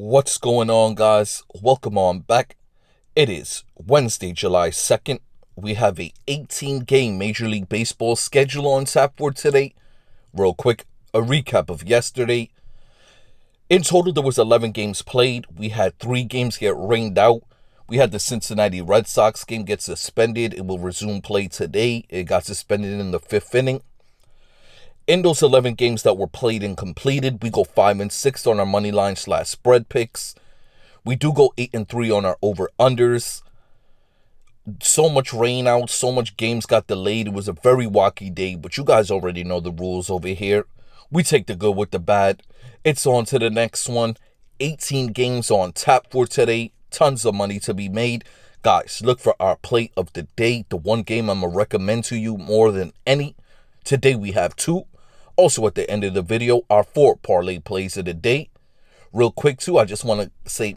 What's going on, guys? Welcome on back. It is Wednesday, July 2nd. We have a 18-game Major League Baseball schedule on tap for today. Real quick, a recap of yesterday. In total, there was 11 games played. We had 3 games get rained out. We had the Cincinnati Red Sox game get suspended. It will resume play today. It got suspended in the 5th inning. In those 11 games that were played and completed, we go 5-6 on our money line / spread picks. We do go 8-3 on our over-unders. So much rain out, so much games got delayed. It was a very wacky day, but you guys already know the rules over here. We take the good with the bad. It's on to the next one. 18 games on tap for today. Tons of money to be made. Guys, look for our play of the day. The one game I'm going to recommend to you more than any. Today we have 2. Also at the end of the video, our 4 parlay plays of the day. Real quick too, I just want to say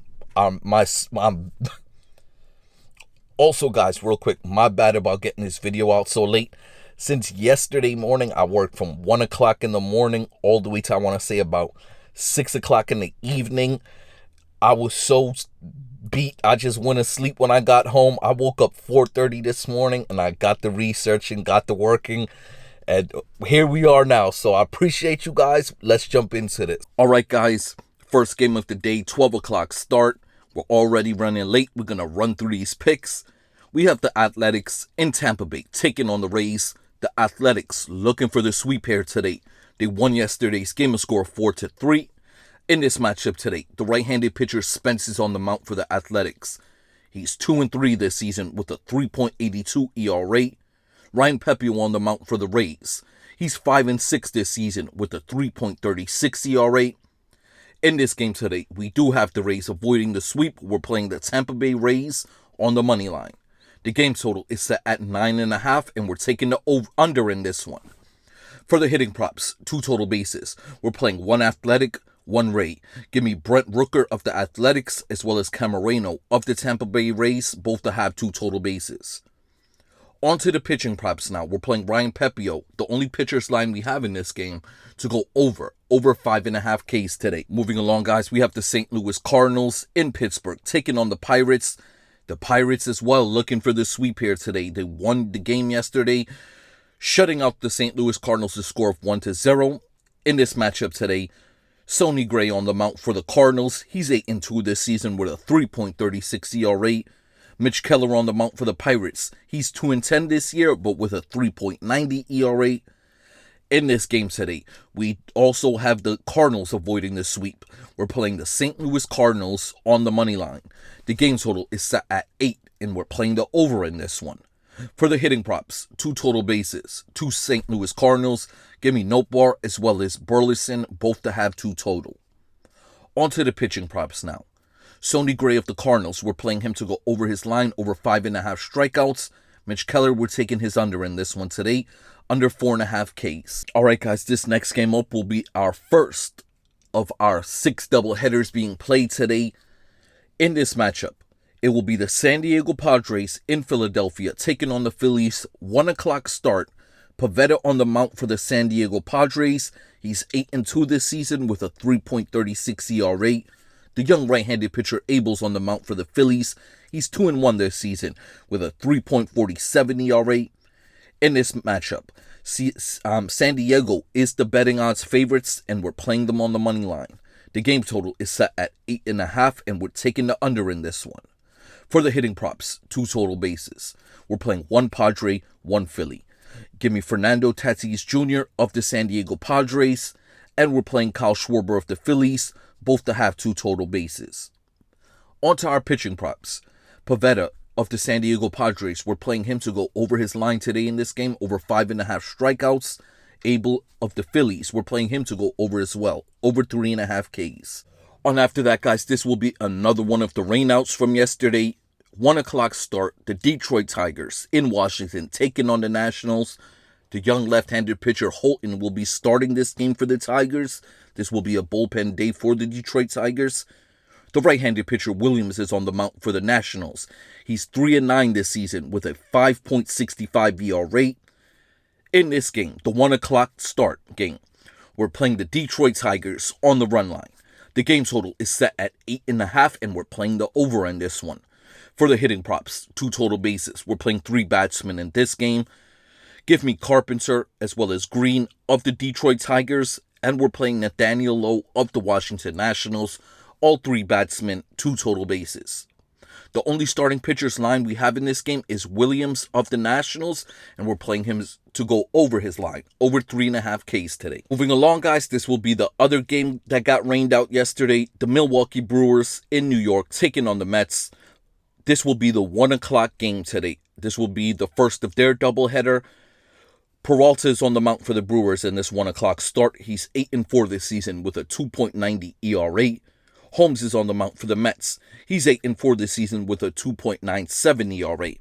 also, guys, real quick, my bad about getting this video out so late. Since yesterday morning, I worked from 1 o'clock in the morning all the way to, I want to say, about 6 o'clock in the evening. I was so beat, I just went to sleep when I got home. I woke up 4:30 this morning, and I got the researching, got the working, and here we are now. So I appreciate you guys. Let's jump into this. All right, guys, first game of the day, 12 o'clock start. We're already running late. We're going to run through these picks. We have the Athletics in Tampa Bay taking on the Rays. The Athletics looking for the sweep here today. They won yesterday's game, a score of 4-3. In this matchup today, the right-handed pitcher Spence is on the mound for the Athletics. He's 2-3 this season with a 3.82 ERA. Ryan Pepiot on the mound for the Rays. He's 5-6 this season with a 3.36 ERA. In this game today, we do have the Rays avoiding the sweep. We're playing the Tampa Bay Rays on the money line. The game total is set at 9.5, and we're taking the under in this one. For the hitting props, 2 total bases. We're playing 1 Athletic, 1 Ray. Give me Brent Rooker of the Athletics as well as Camareno of the Tampa Bay Rays, both to have 2 total bases. On to the pitching props now. We're playing Ryan Pepiot, the only pitcher's line we have in this game, to go over 5.5 Ks today. Moving along, guys, we have the St. Louis Cardinals in Pittsburgh taking on the Pirates. The Pirates as well looking for the sweep here today. They won the game yesterday, shutting out the St. Louis Cardinals to score of 1-0. In this matchup today, Sonny Gray on the mound for the Cardinals. He's 8-2 this season with a 3.36 ERA. Mitch Keller on the mound for the Pirates. He's 2-10 this year, but with a 3.90 ERA. In this game today, we also have the Cardinals avoiding the sweep. We're playing the St. Louis Cardinals on the money line. The game total is set at 8, and we're playing the over in this one. For the hitting props, 2 total bases, 2 St. Louis Cardinals. Give me Notebar as well as Burleson, both to have 2 total. On to the pitching props now. Sonny Gray of the Cardinals, we're playing him to go over his line, over 5.5 strikeouts. Mitch Keller, we're taking his under in this one today, under 4.5 Ks. All right, guys, this next game up will be our first of our 6 doubleheaders being played today. In this matchup, it will be the San Diego Padres in Philadelphia taking on the Phillies, 1 o'clock start. Pivetta on the mound for the San Diego Padres. He's 8-2 this season with a 3.36 ERA. The young right-handed pitcher Abel's on the mound for the Phillies. He's 2-1 this season with a 3.47 ERA. In this matchup, San Diego is the betting odds favorites, and we're playing them on the money line. The game total is set at 8.5, and we're taking the under in this one. For the hitting props, 2 total bases. We're playing 1 Padre, 1 Philly. Give me Fernando Tatis Jr. of the San Diego Padres, and we're playing Kyle Schwarber of the Phillies, both to have 2 total bases. On to our pitching props. Pivetta of the San Diego Padres, we're playing him to go over his line today in this game, over 5.5 strikeouts. Abel of the Phillies, we're playing him to go over as well, over 3.5 Ks. On after that, guys, this will be another one of the rainouts from yesterday. 1 o'clock start, the Detroit Tigers in Washington taking on the Nationals. The young left-handed pitcher Holton will be starting this game for the Tigers. This will be a bullpen day for the Detroit Tigers. The right-handed pitcher Williams is on the mound for the Nationals. He's 3-9 this season with a 5.65 ERA. In this game, the 1 o'clock start game, we're playing the Detroit Tigers on the run line. The game total is set at 8.5, and we're playing the over in this one. For the hitting props, 2 total bases. We're playing 3 batsmen in this game. Give me Carpenter as well as Green of the Detroit Tigers, and we're playing Nathaniel Lowe of the Washington Nationals. All 3 batsmen, 2 total bases. The only starting pitcher's line we have in this game is Williams of the Nationals, and we're playing him to go over his line, over 3.5 Ks today. Moving along, guys, this will be the other game that got rained out yesterday. The Milwaukee Brewers in New York taking on the Mets. This will be the 1 o'clock game today. This will be the first of their doubleheader. Peralta is on the mound for the Brewers in this 1 o'clock start. He's 8-4 this season with a 2.90 ERA. Holmes is on the mound for the Mets. He's 8-4 this season with a 2.97 ERA.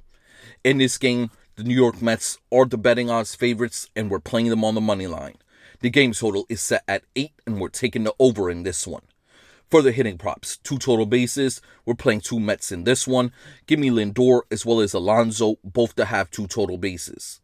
In this game, the New York Mets are the betting odds favorites, and we're playing them on the money line. The game total is set at 8, and we're taking the over in this one. For the hitting props, 2 total bases. We're playing 2 Mets in this one. Give me Lindor as well as Alonso, both to have 2 total bases.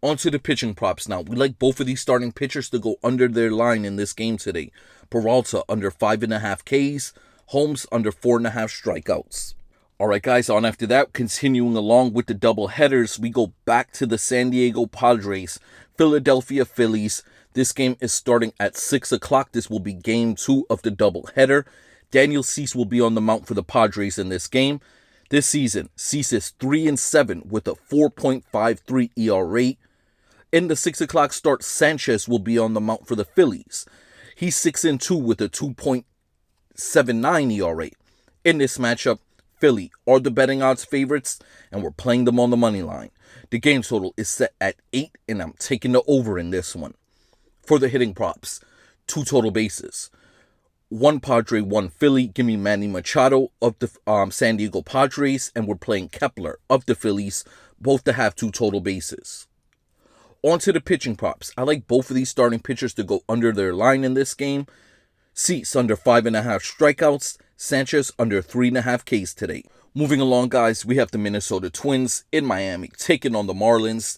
On to the pitching props now. We like both of these starting pitchers to go under their line in this game today. Peralta under 5.5 Ks. Holmes under 4.5 strikeouts. Alright guys, on after that, continuing along with the double headers, we go back to the San Diego Padres, Philadelphia Phillies. This game is starting at 6 o'clock. This will be game 2 of the double header. Daniel Cease will be on the mound for the Padres in this game. This season, Cease is 3-7 with a 4.53 ERA. In the 6 o'clock start, Sanchez will be on the mound for the Phillies. He's 6-2 with a 2.79 ERA. In this matchup, Philly are the betting odds favorites, and we're playing them on the money line. The game total is set at 8, and I'm taking the over in this one. For the hitting props, 2 total bases. 1 Padre, 1 Philly. Give me Manny Machado of the San Diego Padres, and we're playing Kepler of the Phillies, both to have 2 total bases. On to the pitching props. I like both of these starting pitchers to go under their line in this game. Cease under 5.5 strikeouts. Sanchez under 3.5 Ks today. Moving along, guys, we have the Minnesota Twins in Miami taking on the Marlins.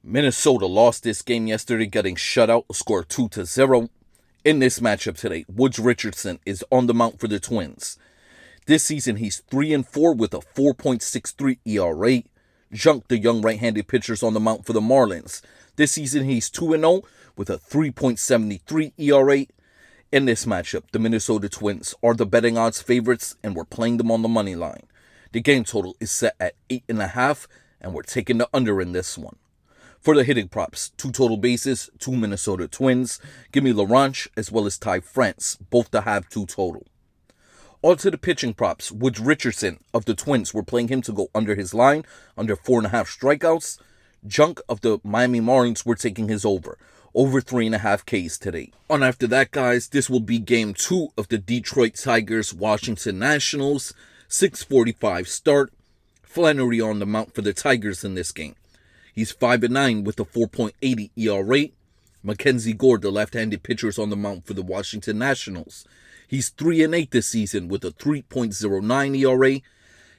Minnesota lost this game yesterday, getting shut out, a score 2-0. In this matchup today, Woods Richardson is on the mound for the Twins. This season, he's 3-4 with a 4.63 ERA. Junk, the young right-handed pitcher, is on the mound for the Marlins. This season, he's 2-0 with a 3.73 ERA. In this matchup, the Minnesota Twins are the betting odds favorites, and we're playing them on the money line. The game total is set at 8.5, and we're taking the under in this one. For the hitting props, 2 total bases, 2 Minnesota Twins. Give me Laranche as well as Ty France, both to have 2 total. On to the pitching props. Woods Richardson of the Twins, we're playing him to go under his line, under 4.5 strikeouts. Junk of the Miami Marlins, we're taking his over 3.5 Ks today. On after that, guys, this will be game 2 of the Detroit Tigers Washington Nationals. 6:45 start. Flannery on the mound for the Tigers in this game. He's 5-9 with a 4.80 ERA. Mackenzie Gore, the left-handed pitcher, is on the mound for the Washington Nationals. He's 3-8 this season with a 3.09 ERA.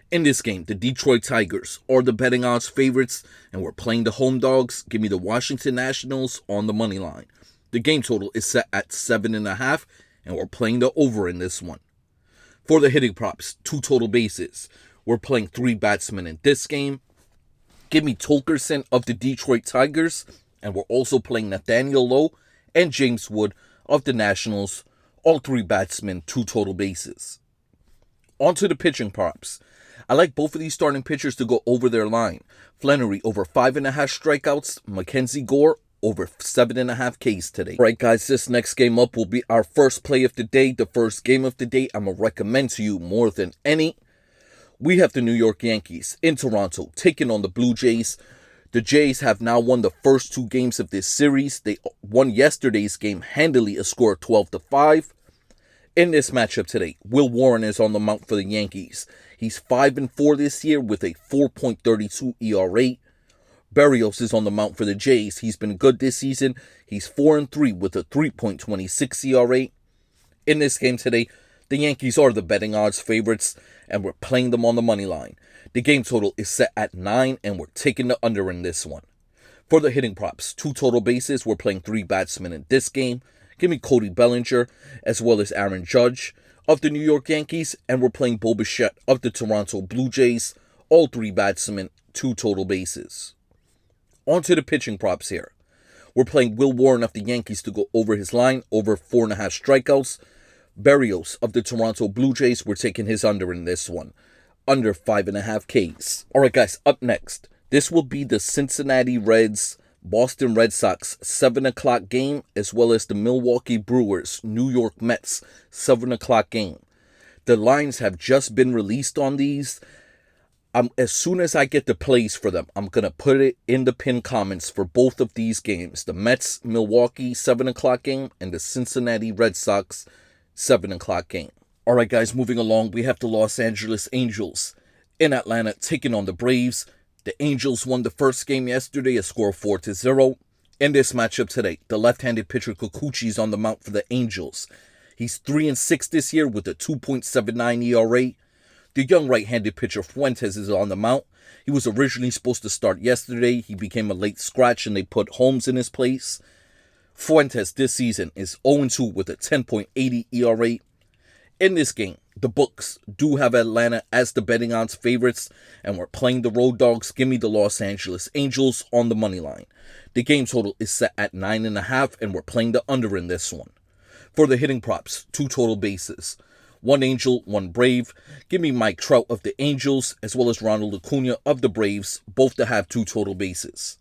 In this game, the Detroit Tigers are the betting odds favorites, and we're playing the home dogs. Give me the Washington Nationals on the money line. The game total is set at 7.5, and we're playing the over in this one. For the hitting props, 2 total bases. We're playing 3 batsmen in this game. Give me Tolkerson of the Detroit Tigers, and we're also playing Nathaniel Lowe and James Wood of the Nationals. All 3 batsmen, 2 total bases. On to the pitching props. I like both of these starting pitchers to go over their line. Flannery over 5.5 strikeouts. Mackenzie Gore over 7.5 Ks today. All right, guys, this next game up will be our first play of the day. The first game of the day I'm going to recommend to you more than any. We have the New York Yankees in Toronto taking on the Blue Jays. The Jays have now won the first 2 games of this series. They won yesterday's game handily, a score of 12-5. In this matchup today, Will Warren is on the mound for the Yankees. He's 5-4 this year with a 4.32 ERA. Berrios is on the mound for the Jays. He's been good this season. He's 4-3 with a 3.26 ERA. In this game today, the Yankees are the betting odds favorites, and we're playing them on the money line. The game total is set at 9, and we're taking the under in this one. For the hitting props, 2 total bases. We're playing 3 batsmen in this game. Give me Cody Bellinger as well as Aaron Judge of the New York Yankees, and we're playing Bo Bichette of the Toronto Blue Jays. All three batsmen, 2 total bases. On to the pitching props here. We're playing Will Warren of the Yankees to go over his line, over 4.5 strikeouts. Berrios of the Toronto Blue Jays, we're taking his under in this one. Under 5.5 Ks. Alright guys, up next. This will be the Cincinnati Reds Boston Red Sox 7 o'clock game, as well as the Milwaukee Brewers New York Mets 7 o'clock game. The lines have just been released on these. As soon as I get the plays for them, I'm going to put it in the pinned comments for both of these games. The Mets Milwaukee 7 o'clock game and the Cincinnati Red Sox 7 o'clock game. Alright guys, moving along, we have the Los Angeles Angels in Atlanta taking on the Braves. The Angels won the first game yesterday, a score of 4-0. In this matchup today, the left-handed pitcher Kikuchi is on the mound for the Angels. He's 3-6 this year with a 2.79 ERA. The young right-handed pitcher Fuentes is on the mound. He was originally supposed to start yesterday. He became a late scratch and they put Holmes in his place. Fuentes this season is 0-2 with a 10.80 ERA. In this game, the books do have Atlanta as the betting odds favorites, and we're playing the road dogs. Give me the Los Angeles Angels on the money line. The game total is set at 9.5, and we're playing the under in this one. For the hitting props, 2 total bases. 1 Angel, 1 Brave. Give me Mike Trout of the Angels, as well as Ronald Acuna of the Braves, both to have 2 total bases.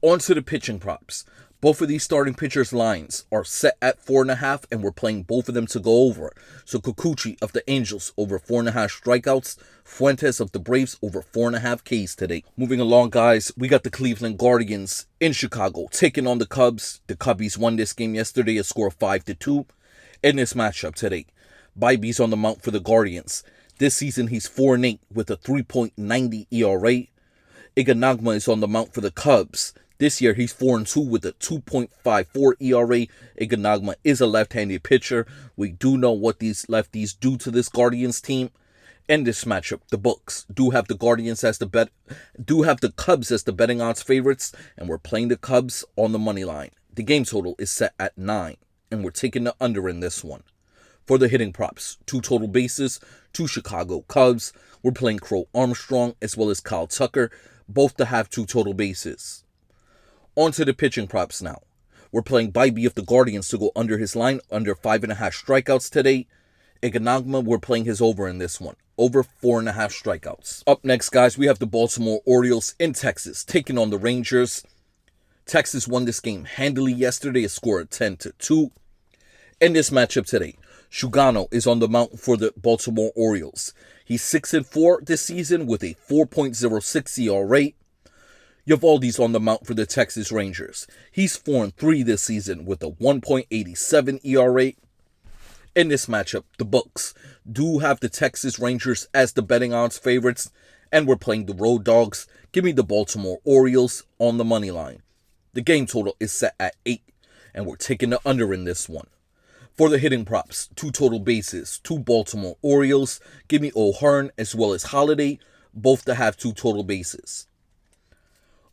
On to the pitching props. Both of these starting pitchers' lines are set at 4.5, and we're playing both of them to go over. So Kikuchi of the Angels over 4.5 strikeouts. Fuentes of the Braves over 4.5 Ks today. Moving along, guys, we got the Cleveland Guardians in Chicago taking on the Cubs. The Cubbies won this game yesterday, a score of 5-2. In this matchup today, Bybee's on the mound for the Guardians. This season, he's 4-8 with a 3.90 ERA. Iganagma is on the mound for the Cubs. This year, he's 4-2 with a 2.54 ERA. Iganagma is a left-handed pitcher. We do know what these lefties do to this Guardians team. In this matchup, the books do have the Cubs as the betting odds favorites, and we're playing the Cubs on the money line. The game total is set at 9, and we're taking the under in this one. For the hitting props, 2 total bases, 2 Chicago Cubs. We're playing Crow Armstrong as well as Kyle Tucker, both to have 2 total bases. On to the pitching props now. We're playing Bybee of the Guardians to go under his line, under 5.5 strikeouts today. Iganagma, we're playing his over in this one, over 4.5 strikeouts. Up next, guys, we have the Baltimore Orioles in Texas taking on the Rangers. Texas won this game handily yesterday, a score of 10-2. In this matchup today, Sugano is on the mound for the Baltimore Orioles. He's 6-4 this season with a 4.06 ERA. Eovaldi's on the mound for the Texas Rangers. He's 4-3 this season with a 1.87 ERA. In this matchup, the books do have the Texas Rangers as the betting odds favorites, and we're playing the road dogs. Give me the Baltimore Orioles on the money line. The game total is set at 8, and we're taking the under in this one. For the hitting props, 2 total bases, 2 Baltimore Orioles. Give me O'Hearn as well as Holiday, both to have 2 total bases.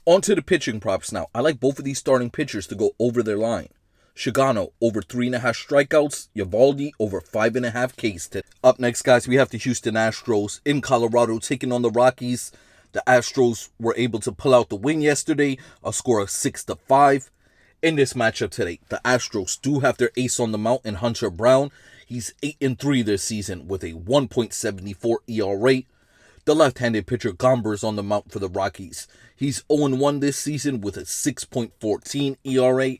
On to the pitching props now. I like both of these starting pitchers to go over their line. Sugano over 3.5 strikeouts. Eovaldi over 5.5 Ks. Up next, guys, we have the Houston Astros in Colorado taking on the Rockies. The Astros were able to pull out the win yesterday, a score of 6-5. In this matchup today, the Astros do have their ace on the mound in Hunter Brown. He's 8-3 this season with a 1.74 ERA. The left-handed pitcher Gomber is on the mound for the Rockies. He's 0-1 this season with a 6.14 ERA.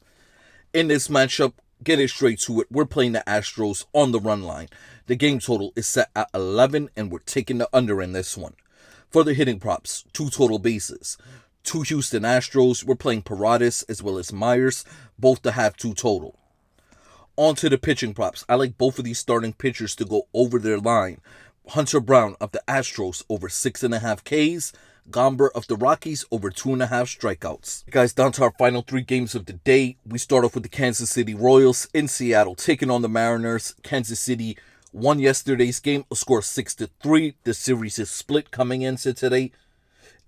In this matchup, get it straight to it, we're playing the Astros on the run line. The game total is set at 11, and we're taking the under in this one. For the hitting props, 2 total bases. 2 Houston Astros, we're playing Paredes as well as Myers, both to have 2 total. On to the pitching props. I like both of these starting pitchers to go over their line. Hunter Brown of the Astros over 6.5 Ks. Gomber of the Rockies over 2.5 strikeouts. Guys, down to our final 3 games of the day. We start off with the Kansas City Royals in Seattle taking on the Mariners. Kansas City won yesterday's game, a score of 6-3. The series is split coming into today.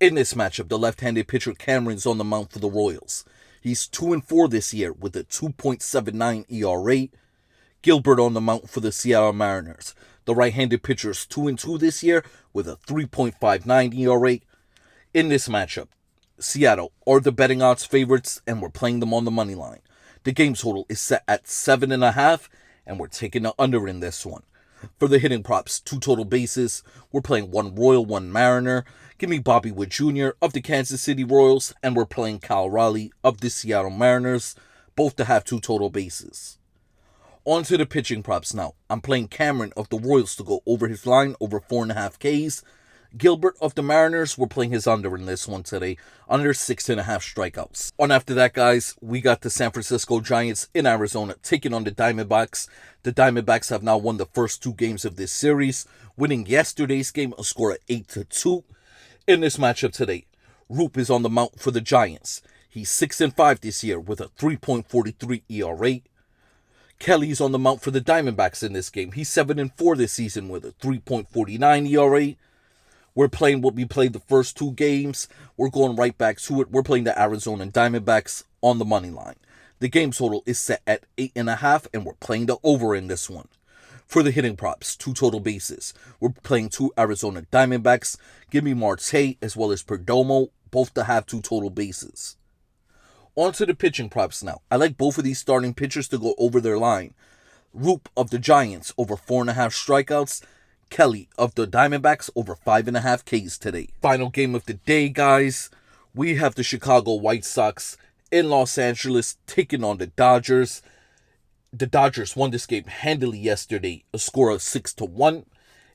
In this matchup, the left-handed pitcher Cameron's on the mound for the Royals. He's 2-4 this year with a 2.79 ERA. Gilbert on the mound for the Seattle Mariners. The right-handed pitcher is 2-2 this year with a 3.59 ERA. In this matchup, Seattle are the betting odds favorites, and we're playing them on the money line. The game total is set at 7.5, and we're taking the under in this one. For the hitting props, 2 total bases. We're playing 1 Royal, 1 Mariner. Give me Bobby Witt Jr. of the Kansas City Royals, and we're playing Cal Raleigh of the Seattle Mariners, both to have 2 total bases. On to the pitching props now. I'm playing Cameron of the Royals to go over his line, over 4.5 Ks. Gilbert of the Mariners, we're playing his under in this one today, under 6.5 strikeouts. On after that, guys, we got the San Francisco Giants in Arizona taking on the Diamondbacks. The Diamondbacks have now won the first 2 games of this series, winning yesterday's game a score of 8-2. In this matchup today, Roop is on the mound for the Giants. He's 6-5 this year with a 3.43 ERA. Kelly's on the mound for the Diamondbacks in this game. He's 7-4 this season with a 3.49 ERA. We're playing what we played the first 2 games. We're going right back to it. We're playing the Arizona Diamondbacks on the money line. The game total is set at 8.5, and we're playing the over in this one. For the hitting props, 2 total bases. We're playing 2 Arizona Diamondbacks. Give me Marte as well as Perdomo, both to have 2 total bases. On to the pitching props now. I like both of these starting pitchers to go over their line. Roop of the Giants over 4.5 strikeouts. Kelly of the Diamondbacks over 5.5 Ks today. Final game of the day, guys. We have the Chicago White Sox in Los Angeles taking on the Dodgers. The Dodgers won this game handily yesterday, a score of 6-1.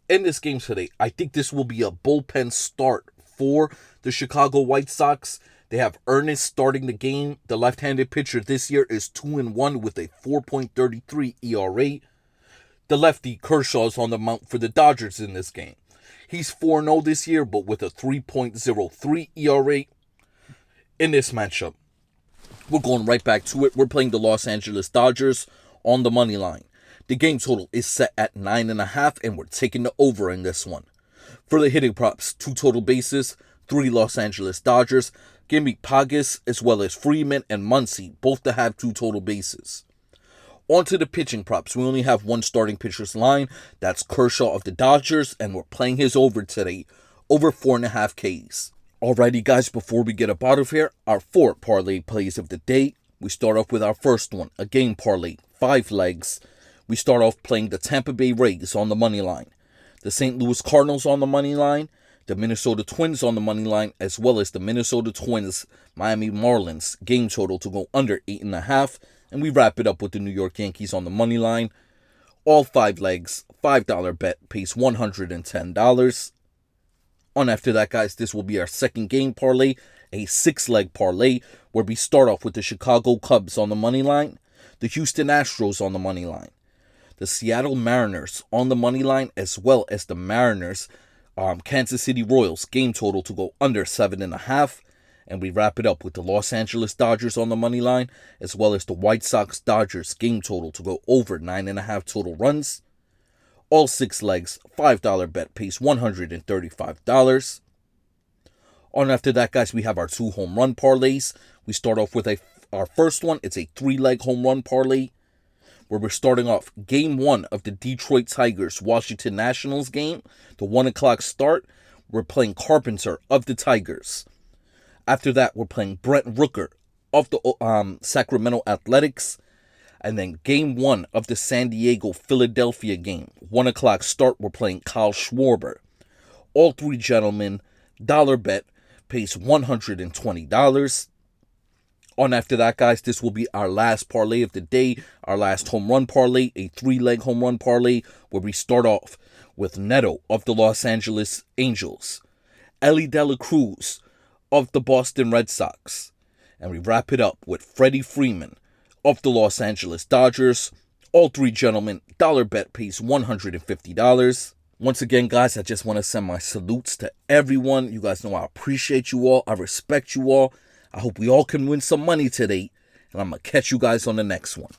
In this game today, I think this will be a bullpen start for the Chicago White Sox. They have Ernest starting the game. The left-handed pitcher this year is 2-1 with a 4.33 ERA. The lefty Kershaw is on the mound for the Dodgers in this game. He's 4-0 this year, but with a 3.03 ERA. In this matchup, we're going right back to it. We're playing the Los Angeles Dodgers on the money line. The game total is set at 9.5, and we're taking the over in this one. For the hitting props, 2 total bases, 3 Los Angeles Dodgers. Give me Pagas as well as Freeman and Muncy, both to have 2 total bases. On to the pitching props. We only have 1 starting pitcher's line. That's Kershaw of the Dodgers, and we're playing his over today, over 4.5 Ks. Alrighty, guys, before we get up out of here, our 4 parlay plays of the day. We start off with our first one, a game parlay, 5 legs. We start off playing the Tampa Bay Rays on the money line, the St. Louis Cardinals on the money line, the Minnesota Twins on the money line, as well as the Minnesota Twins Miami Marlins game total to go under 8.5. And we wrap it up with the New York Yankees on the money line. All 5 legs, $5 bet, pays $110. On after that, guys, this will be our second game parlay, a 6-leg parlay, where we start off with the Chicago Cubs on the money line, the Houston Astros on the money line, the Seattle Mariners on the money line, as well as the Mariners Kansas City Royals game total to go under 7.5. And we wrap it up with the Los Angeles Dodgers on the money line, as well as the White Sox Dodgers game total to go over 9.5 total runs. All 6 legs, $5 bet, pays $135. On after that, guys, we have our 2 home run parlays. We start off with our first one. It's a 3-leg home run parlay, where we're starting off game 1 of the Detroit Tigers Washington Nationals game, the 1 o'clock start. We're playing Carpenter of the Tigers. After that, we're playing Brent Rooker of the Sacramento Athletics. And then game 1 of the San Diego-Philadelphia game, 1 o'clock start, we're playing Kyle Schwarber. All 3 gentlemen, $1 bet, pays $120. On after that, guys, this will be our last parlay of the day, our last home run parlay, a 3-leg home run parlay, where we start off with Neto of the Los Angeles Angels, Ellie De La Cruz of the Boston Red Sox, and we wrap it up with Freddie Freeman of the Los Angeles Dodgers. All 3 gentlemen, $1 bet, pays $150. Once again, guys, I just want to send my salutes to everyone. You guys know I appreciate you all. I respect you all. I hope we all can win some money today, and I'm going to catch you guys on the next one.